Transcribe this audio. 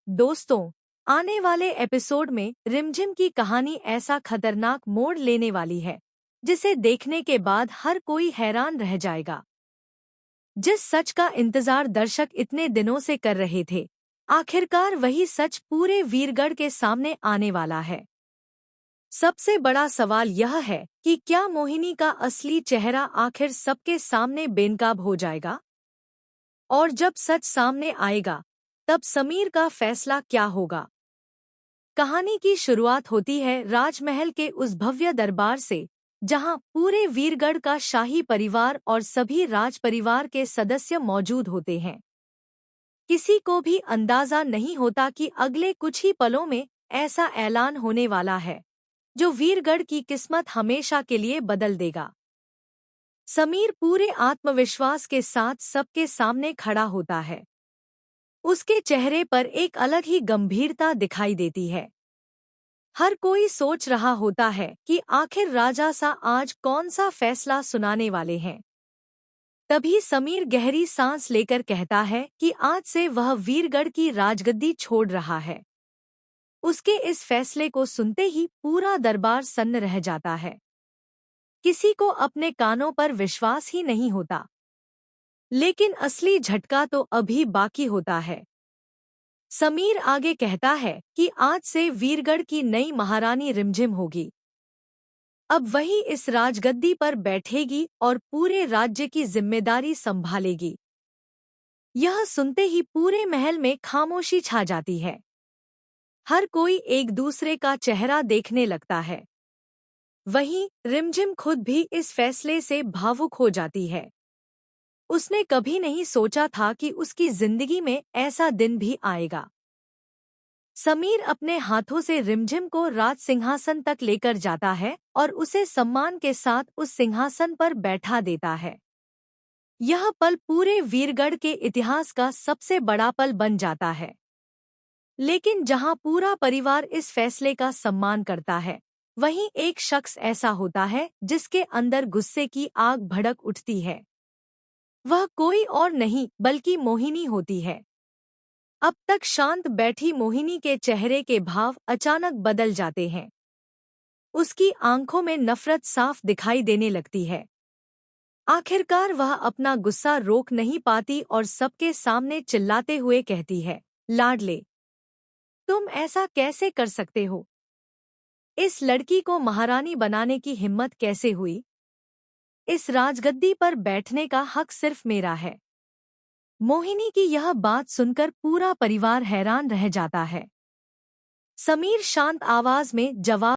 दोस्तों, आने वाले एपिसोड में रिमझिम की कहानी ऐसा खतरनाक मोड़ लेने वाली है जिसे देखने के बाद हर कोई हैरान रह जाएगा। जिस सच का इंतजार दर्शक इतने दिनों से कर रहे थे, आखिरकार वही सच पूरे वीरगढ़ के सामने आने वाला है। सबसे बड़ा सवाल यह है कि क्या मोहिनी का असली चेहरा आखिर सबके सामने बेनकाब हो जाएगा? और जब सच सामने आएगा, तब समीर का फैसला क्या होगा? कहानी की शुरुआत होती है राजमहल के उस भव्य दरबार से, जहां पूरे वीरगढ़ का शाही परिवार और सभी राज परिवार के सदस्य मौजूद होते हैं। किसी को भी अंदाजा नहीं होता कि अगले कुछ ही पलों में ऐसा ऐलान होने वाला है जो वीरगढ़ की किस्मत हमेशा के लिए बदल देगा। समीर पूरे आत्मविश्वास के साथ सबके सामने खड़ा होता है। उसके चेहरे पर एक अलग ही गंभीरता दिखाई देती है। हर कोई सोच रहा होता है कि आखिर राजा सा आज कौन सा फैसला सुनाने वाले हैं। तभी समीर गहरी सांस लेकर कहता है कि आज से वह वीरगढ़ की राजगद्दी छोड़ रहा है। उसके इस फैसले को सुनते ही पूरा दरबार सन्न रह जाता है। किसी को अपने कानों पर विश्वास ही नहीं होता। लेकिन असली झटका तो अभी बाकी होता है। समीर आगे कहता है कि आज से वीरगढ़ की नई महारानी रिमझिम होगी। अब वही इस राजगद्दी पर बैठेगी और पूरे राज्य की जिम्मेदारी संभालेगी। यह सुनते ही पूरे महल में खामोशी छा जाती है। हर कोई एक दूसरे का चेहरा देखने लगता है। वहीं रिमझिम खुद भी इस फैसले से भावुक हो जाती है। उसने कभी नहीं सोचा था कि उसकी जिंदगी में ऐसा दिन भी आएगा। समीर अपने हाथों से रिमझिम को राज सिंहासन तक लेकर जाता है और उसे सम्मान के साथ उस सिंहासन पर बैठा देता है। यह पल पूरे वीरगढ़ के इतिहास का सबसे बड़ा पल बन जाता है। लेकिन जहां पूरा परिवार इस फैसले का सम्मान करता है, वहीं एक शख्स ऐसा होता है जिसके अंदर गुस्से की आग भड़क उठती है। वह कोई और नहीं बल्कि मोहिनी होती है। अब तक शांत बैठी मोहिनी के चेहरे के भाव अचानक बदल जाते हैं। उसकी आंखों में नफरत साफ दिखाई देने लगती है। आखिरकार वह अपना गुस्सा रोक नहीं पाती और सबके सामने चिल्लाते हुए कहती है, लाडले, तुम ऐसा कैसे कर सकते हो? इस लड़की को महारानी बनाने की हिम्मत कैसे हुई? इस राजगद्दी पर बैठने का हक सिर्फ मेरा है। मोहिनी की यह बात सुनकर पूरा परिवार हैरान रह जाता है। समीर शांत आवाज में जवाब